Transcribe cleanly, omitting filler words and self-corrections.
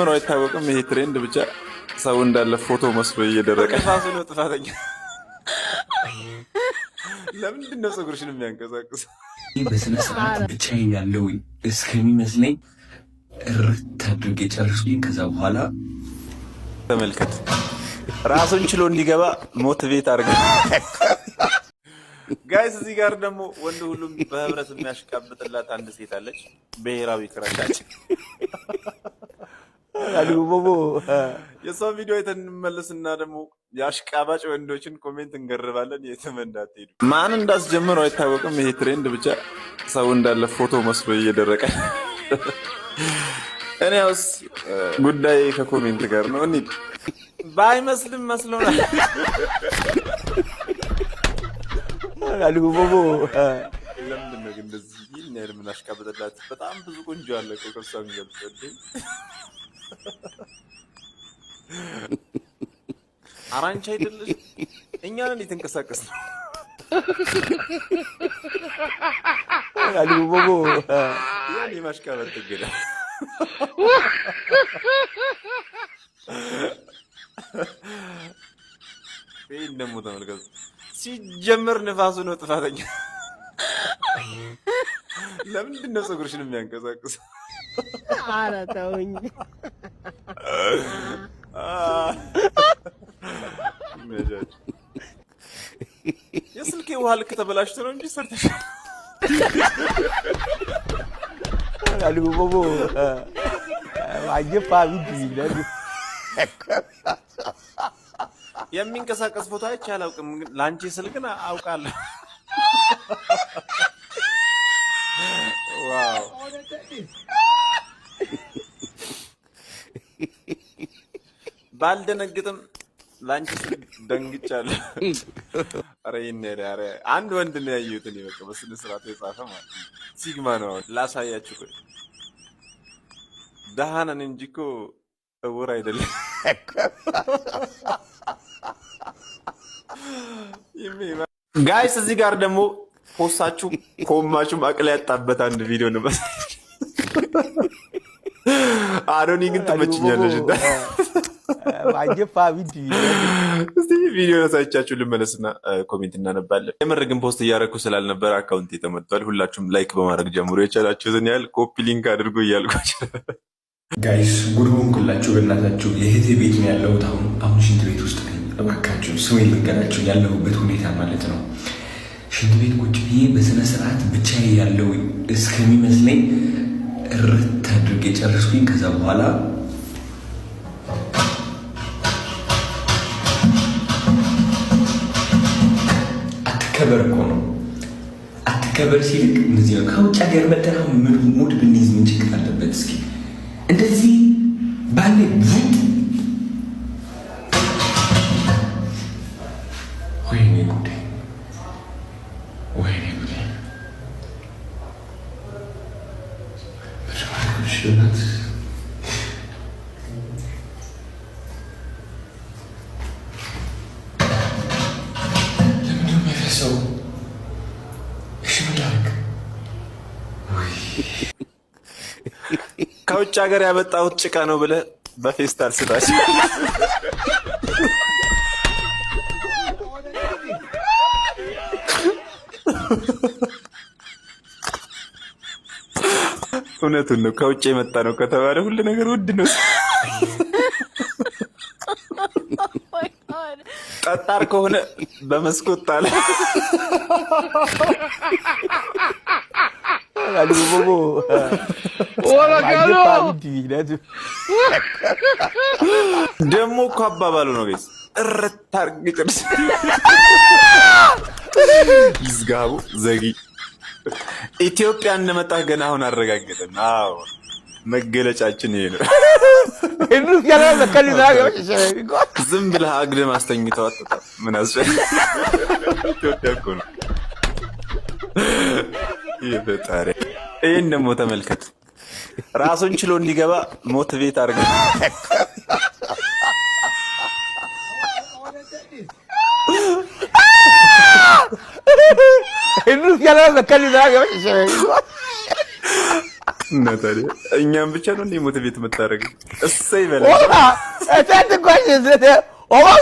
ነው አይታወቅም። ይሄ ትሬንድ ብቻ ሰው እንዳለ ፎቶ መስሎ እየደረቀ ራሱ ነው ጥፋተኛ። ለምንድን ነው ፀጉርሽን የሚያንቀሳቅስ? በስነ ስርዓት ብቻዬን ያለው እስከሚመስለኝ እርት አድርጌ ጨርሱኝ። ከዛ በኋላ ተመልከት፣ ራሱን ችሎ እንዲገባ ሞቲቬት አድርገ ጋይስ። እዚህ ጋር ደግሞ ወንድ ሁሉም በህብረት የሚያሽቃብጥላት አንድ ሴት አለች፣ ብሔራዊ ክራሻችን። የሰው ቪዲዮ አይተን እንመለስና ደግሞ የአሽቃባጭ ወንዶችን ኮሜንት እንገርባለን። የትም እንዳትሄዱ። ማን እንዳስጀምረው አይታወቅም። ይሄ ትሬንድ ብቻ ሰው እንዳለ ፎቶ መስሎ እየደረቀ እኔ ያውስ ጉዳይ ከኮሜንት ጋር ነው። እንሂድ። ባይመስልም መስሎናል። ለምንድን ነው ግን እንደዚህ ይህን ያህል የምናሽቃብጥላት? በጣም ብዙ ቆንጆ አለ እኮ ከእሷ የሚገልጽ። አራንቻ አይደለሽ? እኛን እንዴት እንቀሳቀስ ነው? ያን የማሽቃበጥ ትገዳ ይህን ደግሞ ተመልከቱ። ሲጀምር ንፋሱ ነው ጥፋተኛ። ለምንድን ነው ፀጉርሽን የሚያንቀሳቅስ? ኧረ ተውኝ። የስልኬ ውሃ ልክ ተበላሽቶ ነው እንጂ ሰርተሻል። የሚንቀሳቀስ ፎቶ አይቼ አላውቅም፣ ለአንቺ ስል ግን አውቃለሁ። ዋው ባልደነግጥም ላንቺ ስል ደንግጫለሁ። ኧረ ይሄን ኧረ አንድ ወንድ ነው ያየሁት እኔ። በቃ በስነ ስርዓት የጻፈ ማለት ነው። ሲግማ ነው። ላሳያችሁ። ቆይ ደህና ነን እንጂ እኮ እውር አይደለም። ጋይስ እዚህ ጋር ደግሞ ፖስታችሁ ኮማችሁ ማቅለያ ያጣበት አንድ ቪዲዮ ነው። አሮኒ ግን ትመችኛለሽ። እስቲ ቪዲዮ ያሳያችሁ ልመለስና ኮሜንት እናነባለን። የምር ግን ፖስት እያደረኩ ስላልነበረ አካውንት ተመቷል። ሁላችሁም ላይክ በማድረግ ጀምሮ የቻላችሁትን ያህል ኮፒ ሊንክ አድርጎ እያልኳቸው ጋይስ ጉድቡን ኩላችሁ በእናታችሁ የእህቴ ቤት ነው ያለሁት። አሁን ሽንት ቤት ውስጥ ነኝ። እባካችሁ ስሜን ልንገራችሁ ያለሁበት ሁኔታ ማለት ነው። ሽንት ቤት ቁጭ ብዬ በስነ ስርዓት ብቻዬ ያለው እስከሚመስለኝ እርት አድርጌ ጨርሱኝ። ከዛ በኋላ አትከበር እኮ ነው። አትከበር ሲልክ እንደዚህ ነው። ከውጭ ሀገር መጠና ሙድ ብንይዝ ምን ችግር አለበት? እስኪ እንደዚህ ባለ ቡት ወይኔ ጉዴ፣ ወይኔ ጉዴ። ሽናት ለምንድነው የሚያፈሰው? እሺ መላክ ከውጭ ሀገር ያመጣሁት ጭቃ ነው ብለህ በፌስታል ስጣቸው። እውነቱን ነው። ከውጭ የመጣ ነው ከተባለ ሁሉ ነገር ውድ ነው። ጠጣር ከሆነ በመስኮት ጣለ። ደግሞ እኮ አባባሉ ነው ጌስ እርት አድርጌ ጨርስ። ይዝጋቡ ዘጊ ኢትዮጵያ እንደመጣ ገና አሁን አረጋገጠን። አዎ መገለጫችን ይሄ ነው። ዝም ብለህ አግድም አስተኝተው አጥታ ምን አስፈልግ? ኢትዮጵያ እኮ ነው። ይፈጣሪ። ይሄን ደግሞ ተመልከት፣ ራሱን ችሎ እንዲገባ ሞቲቬት አድርገ እና ታዲያ እኛም ብቻ ነው እንደ ሞቲቬት የምታደርገው? እሰይ በለ Ola, sen de koşuyorsun. Ola